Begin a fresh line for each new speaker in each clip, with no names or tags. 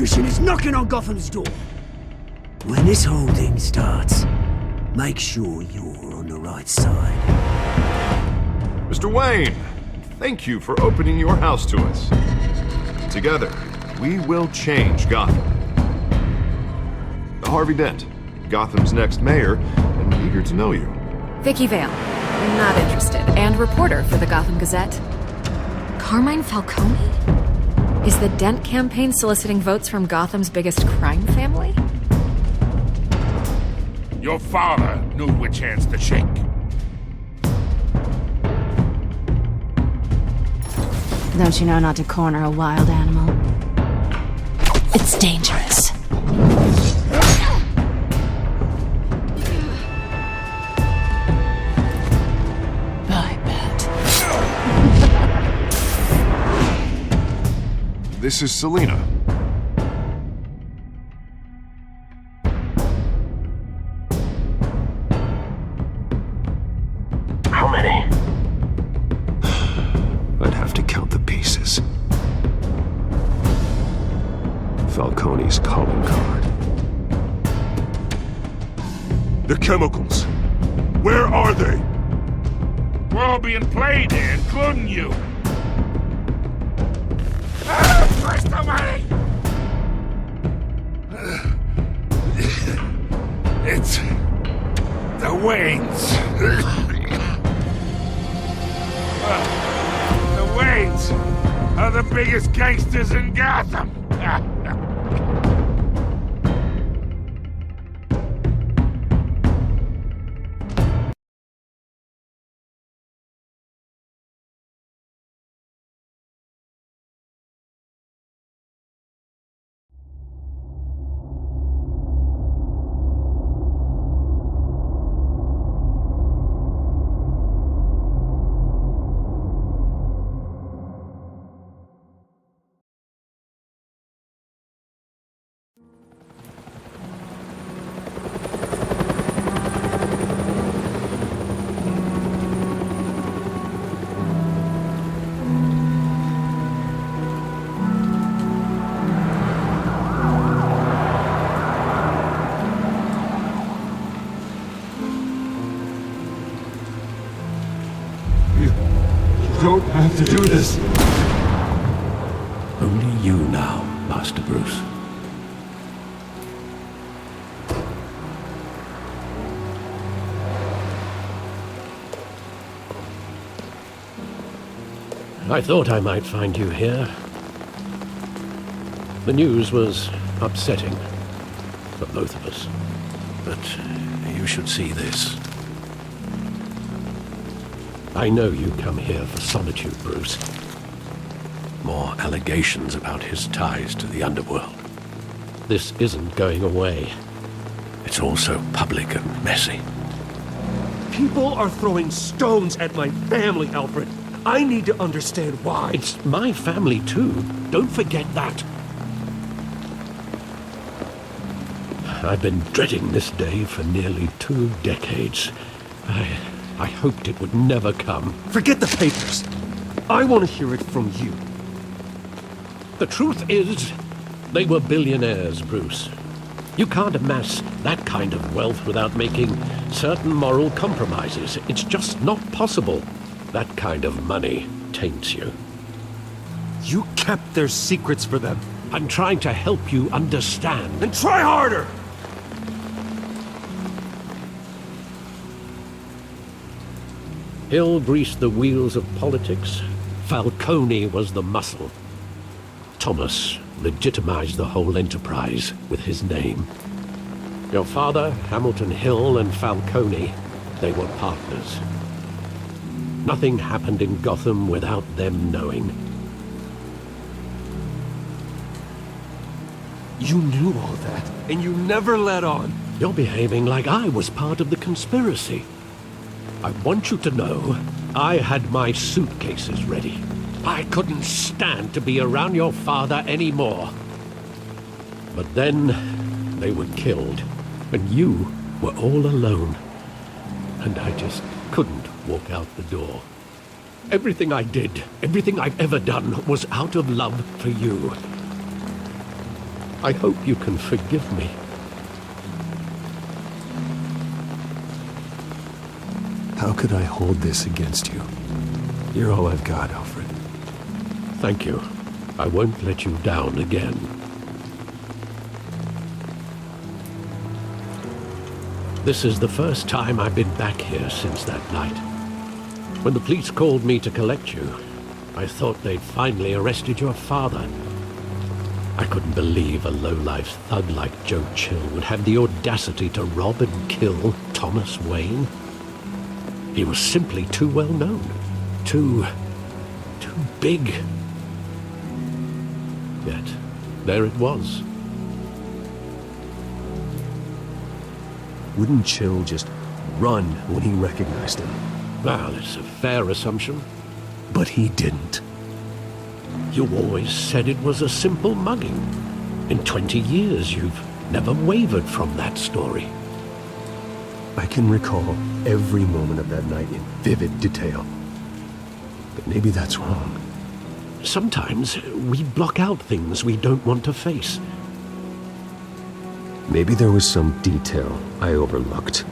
retribution is knocking on Gotham's door. When this whole thing starts, make sure you're on the right side.
Mr. Wayne, thank you for opening your house to us. Together, we will change Gotham. Harvey Dent, Gotham's next mayor, and eager to know you.
Vicky Vale, not interested, and reporter for the Gotham Gazette. Carmine Falcone? Is the Dent campaign soliciting votes from Gotham's biggest crime family?
Your father knew which hands to shake.
Don't you know not to corner a wild animal? It's dangerous. I bet.
This is Selina.
How many?
I'd have to count the pieces. Falcone's calling card.
The chemicals. Where are they? We're all being played here, including you. Where's the money? It's the Waynes. The Waynes are the biggest gangsters in Gotham.
Don't have to do this.
Only you now, Master Bruce. I thought I might find you here. The news was upsetting for both of us. But you should see this. I know you come here for solitude, Bruce. More allegations about his ties to the underworld. This isn't going away. It's all so public and messy.
People are throwing stones at my family, Alfred. I need to understand why.
It's my family, too. Don't forget that. I've been dreading this day for nearly 2 decades. I hoped it would never come.
Forget the papers. I want to hear it from you.
The truth is, they were billionaires, Bruce. You can't amass that kind of wealth without making certain moral compromises. It's just not possible. That kind of money taints you.
You kept their secrets for them.
I'm trying to help you understand.
Then try harder!
Hill greased the wheels of politics. Falcone was the muscle. Thomas legitimized the whole enterprise with his name. Your father, Hamilton Hill, and Falcone, they were partners. Nothing happened in Gotham without them knowing.
You knew all that, and you never let on.
You're behaving like I was part of the conspiracy. I want you to know, I had my suitcases ready. I couldn't stand to be around your father anymore. But then, they were killed, and you were all alone. And I just couldn't walk out the door. Everything I did, everything I've ever done, was out of love for you. I hope you can forgive me.
How could I hold this against you? You're all I've got, Alfred.
Thank you. I won't let you down again. This is the first time I've been back here since that night. When the police called me to collect you, I thought they'd finally arrested your father. I couldn't believe a low-life thug like Joe Chill would have the audacity to rob and kill Thomas Wayne. He was simply too well known. Too big. Yet, there it was.
Wouldn't Chill just run when he recognized him?
Well, it's a fair assumption.
But he didn't.
You always said it was a simple mugging. In 20 years, you've never wavered from that story.
I can recall every moment of that night in vivid detail. But maybe that's wrong.
Sometimes we block out things we don't want to face.
Maybe there was some detail I overlooked.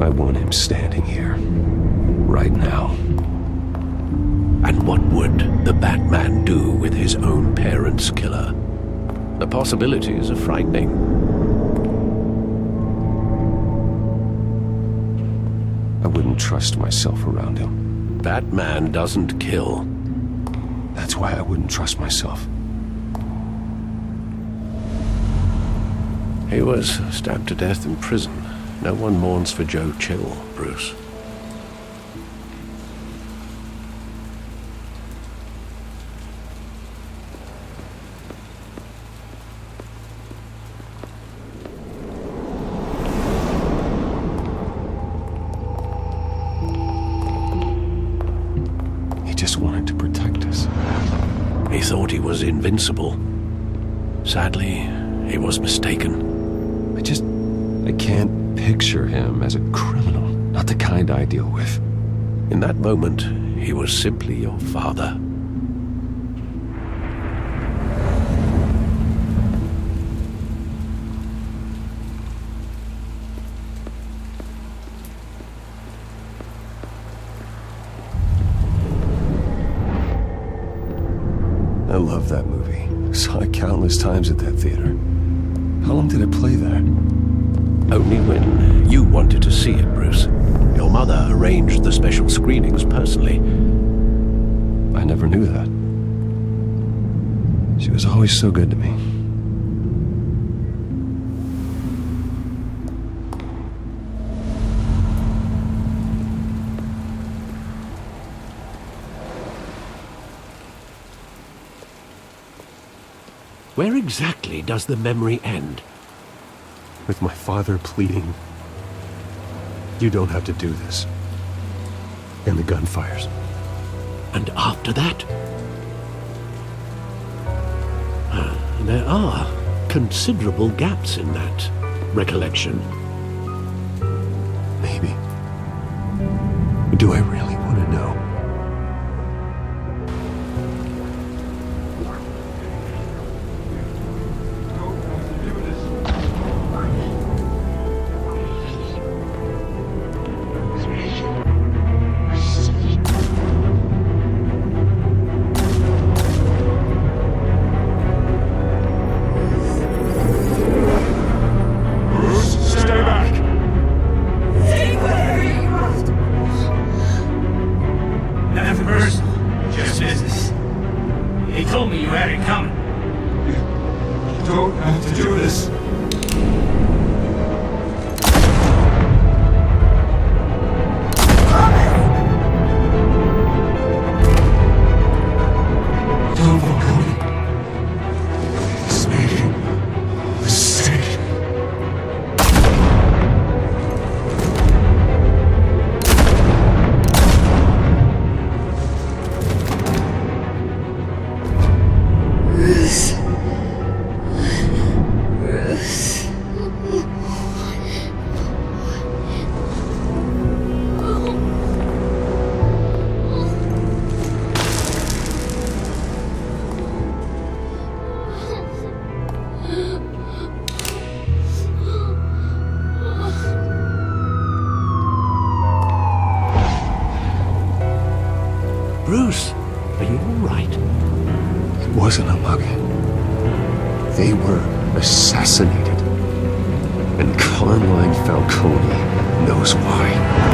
I want him standing here, right now.
And what would the Batman do with his own parents' killer? The possibilities are frightening.
I wouldn't trust myself around him.
Batman doesn't kill.
That's why I wouldn't trust myself.
He was stabbed to death in prison. No one mourns for Joe Chill, Bruce.
He just wanted to protect us.
He thought he was invincible. Sadly, he was mistaken.
I can't picture him as a criminal. Not the kind I deal with.
In that moment, he was simply your father.
I love that movie. Saw it countless times at that theater. How long did it play there?
Only when you wanted to see it, Bruce. Your mother arranged the special screenings personally.
I never knew that. She was always so good to me.
Where exactly does the memory end?
With my father pleading, "You don't have to do this." And the gunfires.
And after that? There are considerable gaps in that recollection.
Maybe. Do I really want to know?
Bruce.
wasn't a mug. They were assassinated. And Carmine Falcone knows why.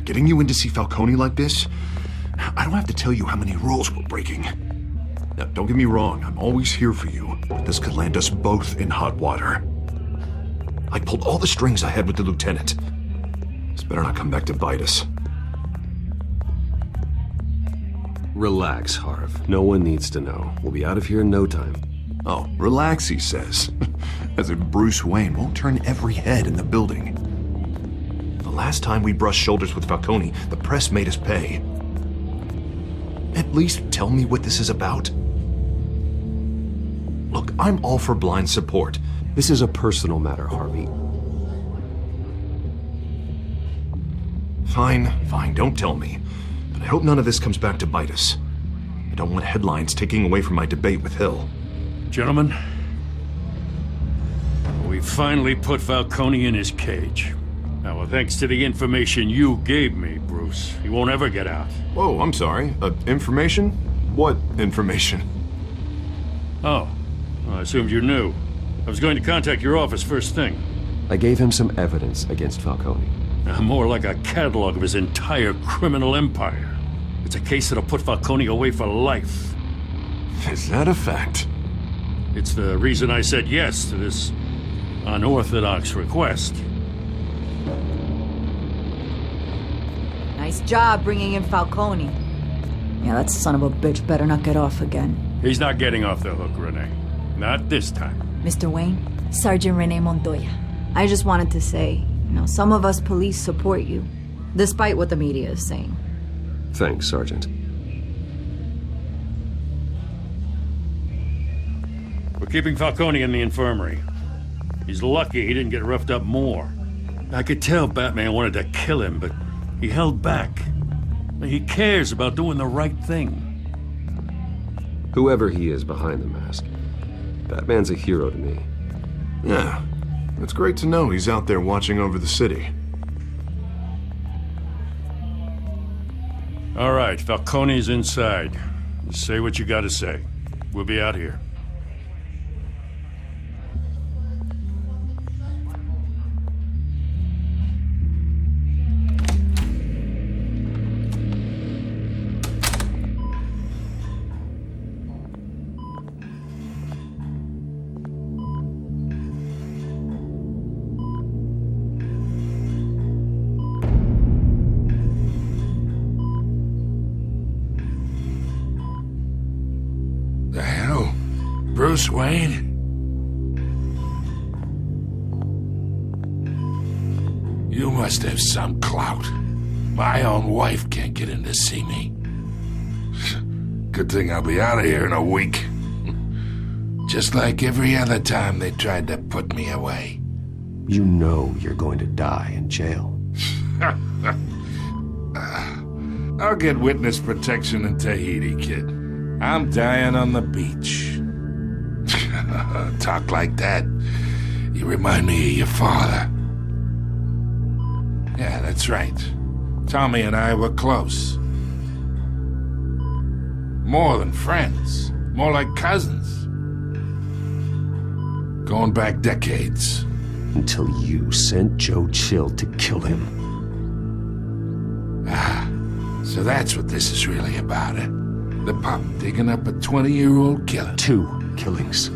Getting you in to see Falcone like this? I don't have to tell you how many rules we're breaking. Now, don't get me wrong, I'm always here for you, but this could land us both in hot water. I pulled all the strings I had with the lieutenant. This better not come back to bite us.
Relax, Harv. No one needs to know. We'll be out of here in no time.
Oh, relax, he says. As if Bruce Wayne won't turn every head in the building. The last time we brushed shoulders with Falcone, the press made us pay. At least tell me what this is about. Look, I'm all for blind support.
This is a personal matter, Harvey.
Fine, don't tell me. But I hope none of this comes back to bite us. I don't want headlines taking away from my debate with Hill.
Gentlemen, we finally put Falcone in his cage. Now, well, thanks to the information you gave me, Bruce, he won't ever get out.
Whoa, I'm sorry. Information? What information?
Oh, well, I assumed you knew. I was going to contact your office first thing.
I gave him some evidence against Falcone.
More like a catalog of his entire criminal empire. It's a case that'll put Falcone away for life.
Is that a fact?
It's the reason I said yes to this unorthodox request.
Nice job bringing in Falcone. Yeah, that son of a bitch better not get off again.
He's not getting off the hook, Renee. Not this time.
Mr. Wayne, Sergeant Renee Montoya. I just wanted to say, some of us police support you, despite what the media is saying.
Thanks, Sergeant.
We're keeping Falcone in the infirmary. He's lucky he didn't get roughed up more. I could tell Batman wanted to kill him, but he held back. He cares about doing the right thing.
Whoever he is behind the mask, Batman's a hero to me.
Yeah, it's great to know he's out there watching over the city.
All right, Falcone's inside. Just say what you gotta say. We'll be out here.
Bruce Wayne? You must have some clout. My own wife can't get in to see me. Good thing I'll be out of here in a week. Just like every other time they tried to put me away.
You know you're going to die in jail.
I'll get witness protection in Tahiti, kid. I'm dying on the beach. talk like that, you remind me of your father. Yeah, that's right. Tommy and I were close. More than friends. More like cousins. Going back decades.
Until you sent Joe Chill to kill him.
Ah, so that's what this is really about, eh? The pup digging up a 20-year-old killer.
2 killings,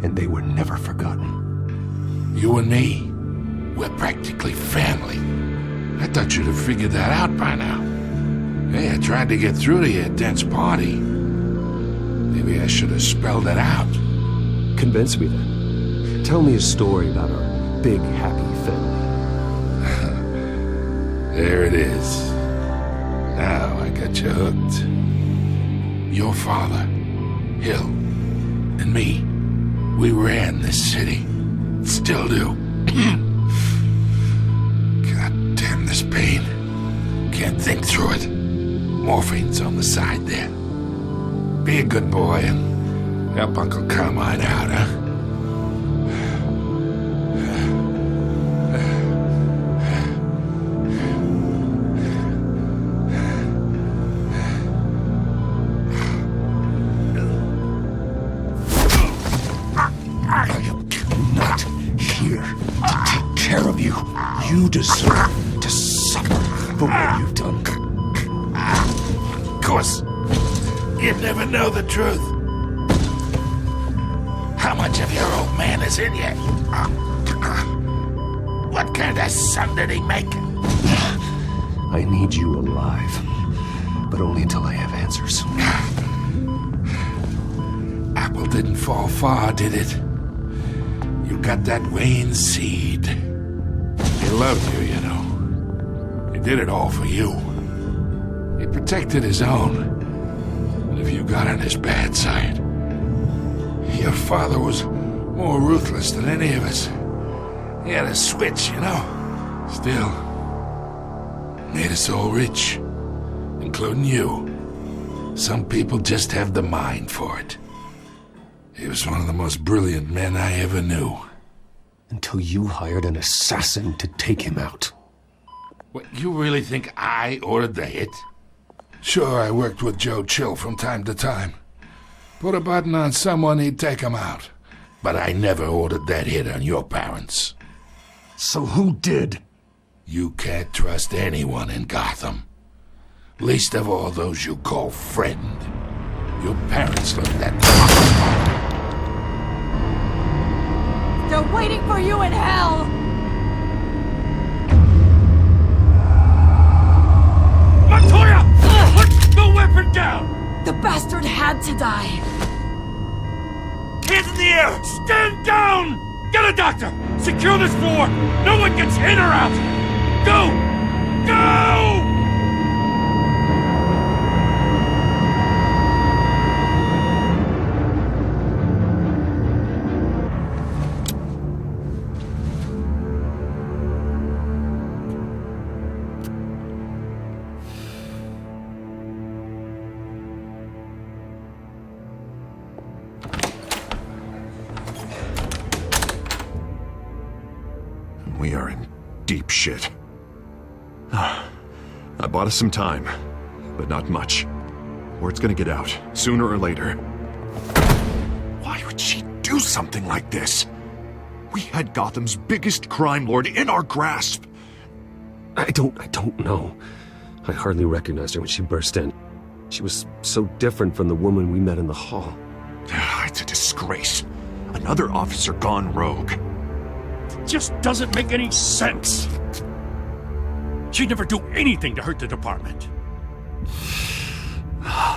and they were never forgotten.
You and me, we're practically family. I thought you'd have figured that out by now. Hey, I tried to get through to you at Dent's party. Maybe I should have spelled it out.
Convince me then. Tell me a story about our big, happy family.
There it is. Now I got you hooked. Your father, Hill, and me, we ran this city. Still do. God damn this pain. Can't think through it. Morphine's on the side there. Be a good boy and help Uncle Carmine out, huh?
You deserve to suffer for what you've done.
Of course, you'd never know the truth. How much of your old man is in you? What kind of son did he make?
I need you alive, but only until I have answers.
Apple didn't fall far, did it? You got that Wayne seed. He loved you, you know. He did it all for you. He protected his own. And if you got on his bad side, your father was more ruthless than any of us. He had a switch, you know. Still, made us all rich, including you. Some people just have the mind for it. He was one of the most brilliant men I ever knew.
Until you hired an assassin to take him out.
What, you really think I ordered the hit? Sure, I worked with Joe Chill from time to time. Put a button on someone, he'd take him out. But I never ordered that hit on your parents.
So who did?
You can't trust anyone in Gotham. Least of all those you call friend. Your parents learned that.
They're waiting for you in hell!
Montoya! Put the weapon down!
The bastard had to die.
Hands in the air! Stand down! Get a doctor! Secure this floor! No one gets in or out! Go! Go!
We are in deep shit. I bought us some time, but not much. Word's gonna get out, sooner or later. Why would she do something like this? We had Gotham's biggest crime lord in our grasp.
I don't know. I hardly recognized her when she burst in. She was so different from the woman we met in the hall.
It's a disgrace. Another officer gone rogue.
Just doesn't make any sense. She'd never do anything to hurt the department.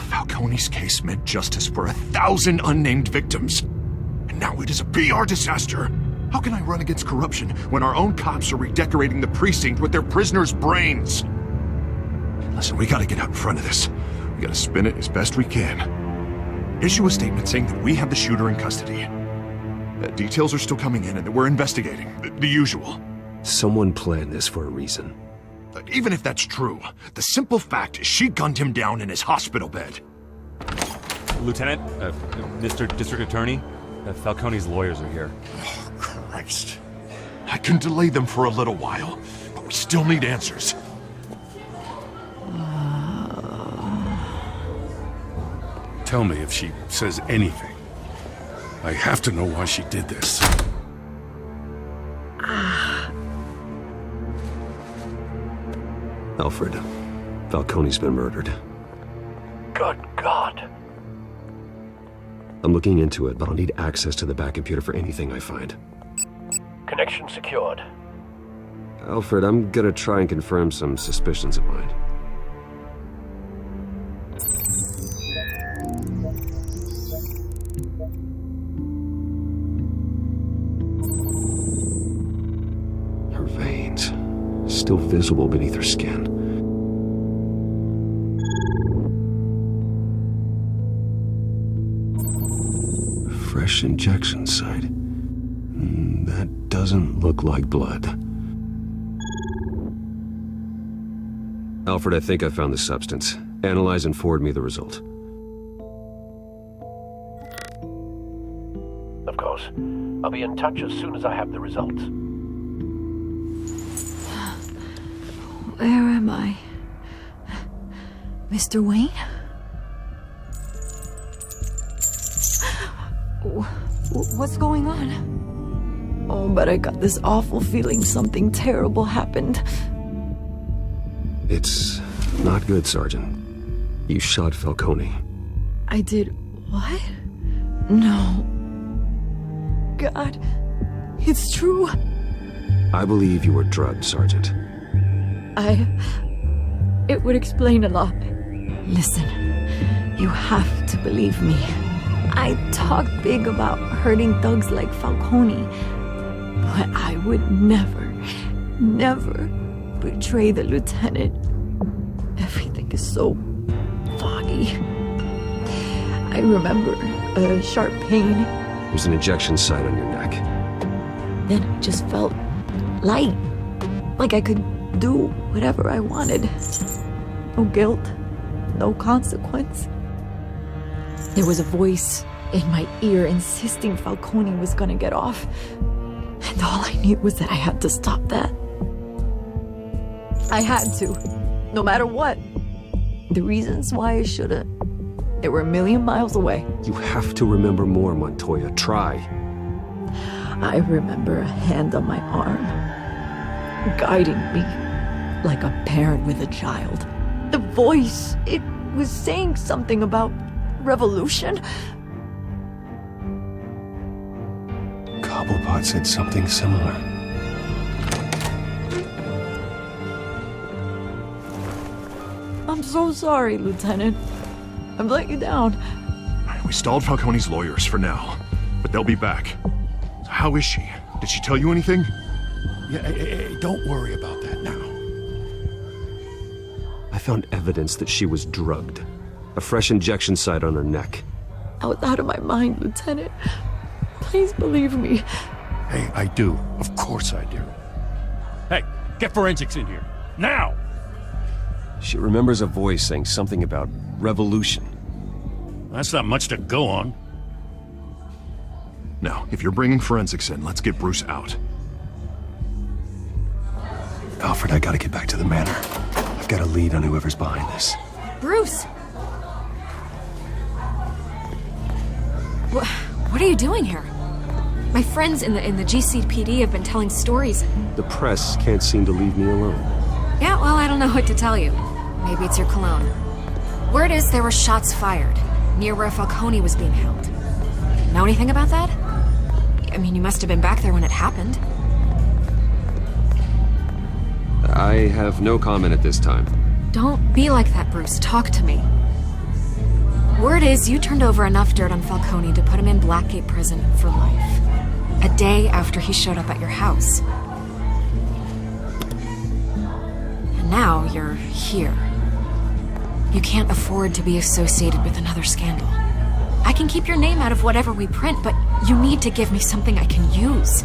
Falcone's case meant justice for 1,000 unnamed victims. And now it is a PR disaster. How can I run against corruption when our own cops are redecorating the precinct with their prisoners' brains? Listen, we gotta get out in front of this. We gotta spin it as best we can. Issue a statement saying that we have the shooter in custody. Details are still coming in and that we're investigating. The usual.
Someone planned this for a reason.
Even if that's true, the simple fact is she gunned him down in his hospital bed.
Lieutenant, Mr. District Attorney,
Falcone's lawyers are here.
Oh, Christ. I can delay them for a little while, but we still need answers.
Tell me if she says anything. I have to know why she did this.
Alfred, Falcone's been murdered.
Good God.
I'm looking into it, but I'll need access to the back computer for anything I find.
Connection secured.
Alfred, I'm gonna try and confirm some suspicions of mine. Her veins, still visible beneath her skin. Fresh injection site. That doesn't look like blood. Alfred, I think I found the substance. Analyze and forward me the result.
Of course. I'll be in touch as soon as I have the results.
Where am I? Mr. Wayne? What's going on? Oh, but I got this awful feeling something terrible happened.
It's not good, Sergeant. You shot Falcone.
I did what? No. God, it's true.
I believe you were drugged, Sergeant.
It would explain a lot. Listen, you have to believe me. I talk big about hurting thugs like Falcone, but I would never betray the lieutenant. Everything is so foggy. I remember a sharp pain.
There's an injection site on your neck.
Then it just felt light, like I could do whatever I wanted. No guilt, no consequence. There was a voice in my ear insisting Falcone was gonna get off. And all I knew was that I had to stop that. I had to, no matter what. The reasons why I shouldn't, they were a million miles away.
You have to remember more, Montoya. Try.
I remember a hand on my arm, guiding me like a parent with a child. The voice, it was saying something about revolution.
Cobblepot said something similar.
I'm so sorry, Lieutenant. I've let you down.
We stalled Falcone's lawyers for now, but they'll be back. So how is she? Did she tell you anything?
Yeah, hey, don't worry about that now.
I found evidence that she was drugged. A fresh injection site on her neck.
I was out of my mind, Lieutenant. Please believe me.
Hey, I do. Of course I do.
Hey, get forensics in here. Now!
She remembers a voice saying something about revolution.
That's not much to go on.
Now, if you're bringing forensics in, let's get Bruce out.
Alfred, I gotta get back to the manor. I've got a lead on whoever's behind this.
Bruce! What are you doing here? My friends in the GCPD have been telling stories.
The press can't seem to leave me alone.
Yeah, well, I don't know what to tell you. Maybe it's your cologne. Word is there were shots fired near where Falcone was being held. Know anything about that? I mean, you must have been back there when it happened.
I have no comment at this time.
Don't be like that, Bruce. Talk to me. Word is you turned over enough dirt on Falcone to put him in Blackgate Prison for life. A day after he showed up at your house. And now you're here. You can't afford to be associated with another scandal. I can keep your name out of whatever we print, but you need to give me something I can use.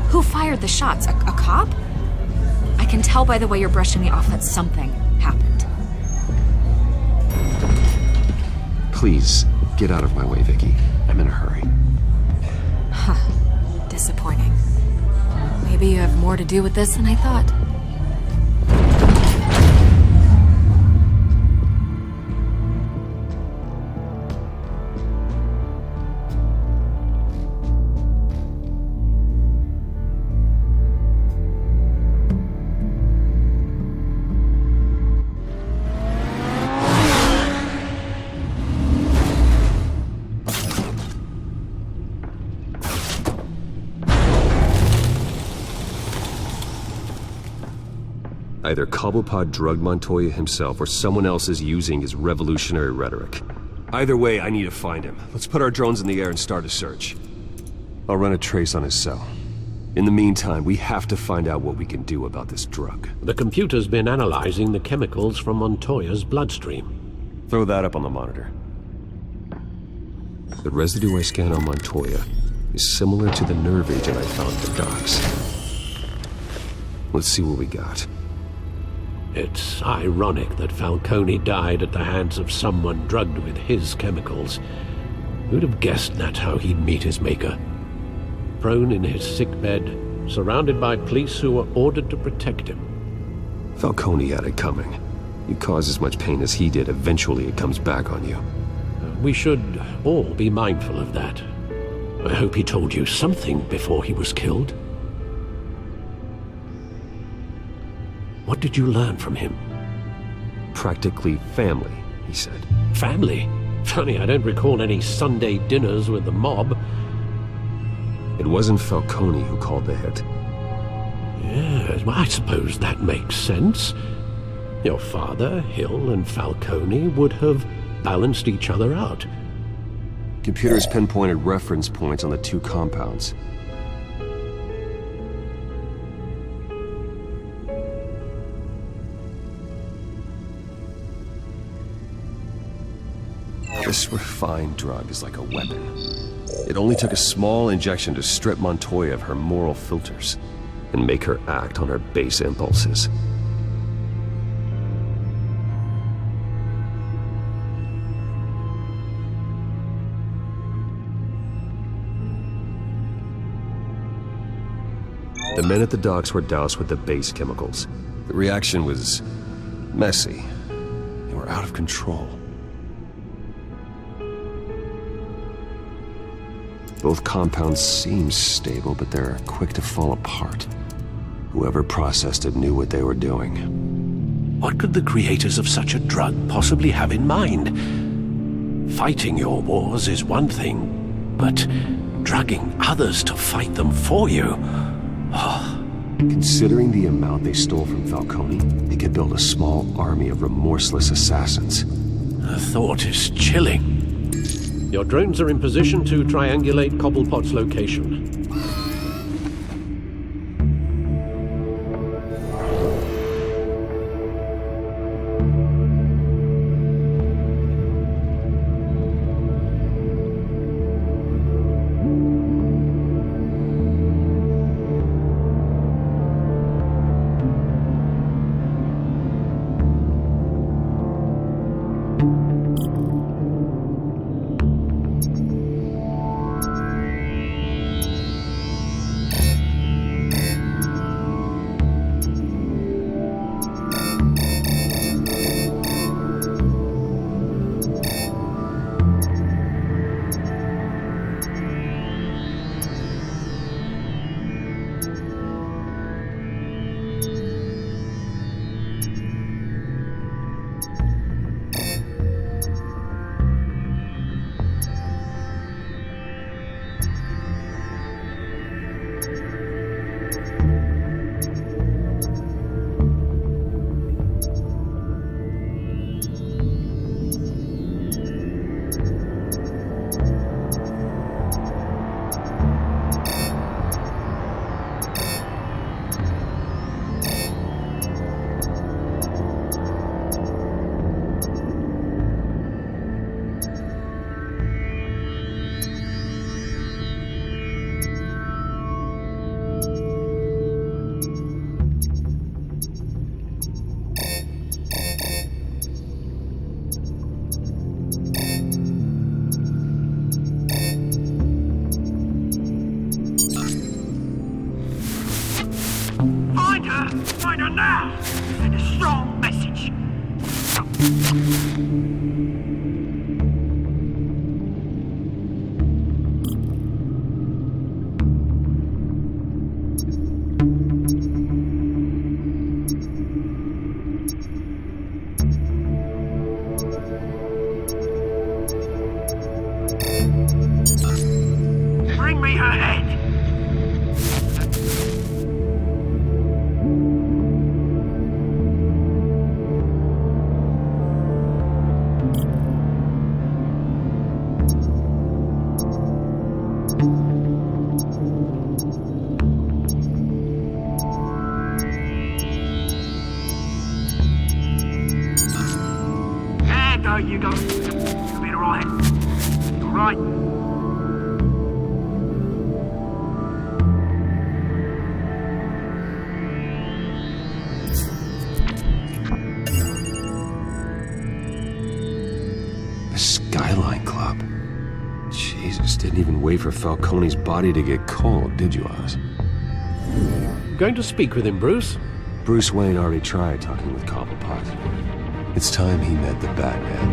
Who fired the shots? A cop? I can tell by the way you're brushing me off that something happened.
Please, get out of my way, Vicky. I'm in a hurry.
disappointing. Maybe you have more to do with this than I thought.
Either Cobblepot drugged Montoya himself or someone else is using his revolutionary rhetoric. Either way, I need to find him. Let's put our drones in the air and start a search. I'll run a trace on his cell. In the meantime, we have to find out what we can do about this drug.
The computer's been analyzing the chemicals from Montoya's bloodstream.
Throw that up on the monitor. The residue I scanned on Montoya is similar to the nerve agent I found at the docks. Let's see what we got.
It's ironic that Falcone died at the hands of someone drugged with his chemicals. Who'd have guessed that's how he'd meet his maker? Prone in his sickbed, surrounded by police who were ordered to protect him.
Falcone had it coming. You cause as much pain as he did, eventually it comes back on you.
We should all be mindful of that. I hope he told you something before he was killed. What did you learn from him?
Practically family, he said.
Family? Funny, I don't recall any Sunday dinners with the mob.
It wasn't Falcone who called the hit.
Yes, well, I suppose that makes sense. Your father, Hill, and Falcone would have balanced each other out.
Computers pinpointed reference points on the two compounds. This refined drug is like a weapon. It only took a small injection to strip Montoya of her moral filters and make her act on her base impulses. The men at the docks were doused with the base chemicals. The reaction was messy. They were out of control. Both compounds seem stable, but they're quick to fall apart. Whoever processed it knew what they were doing.
What could the creators of such a drug possibly have in mind? Fighting your wars is one thing, but drugging others to fight them for you?
Considering the amount they stole from Falcone, they could build a small army of remorseless assassins.
The thought is chilling. Your drones are in position to triangulate Cobblepot's location.
find her now! Send a strong message! Bring me her head! There you go. You'll be alright. Alright.
The Skyline Club. Jesus, didn't even wait for Falcone's body to get cold, did you, Oz?
Going to speak with him, Bruce?
Bruce Wayne already tried talking with Cobblepot. It's time he met the Batman.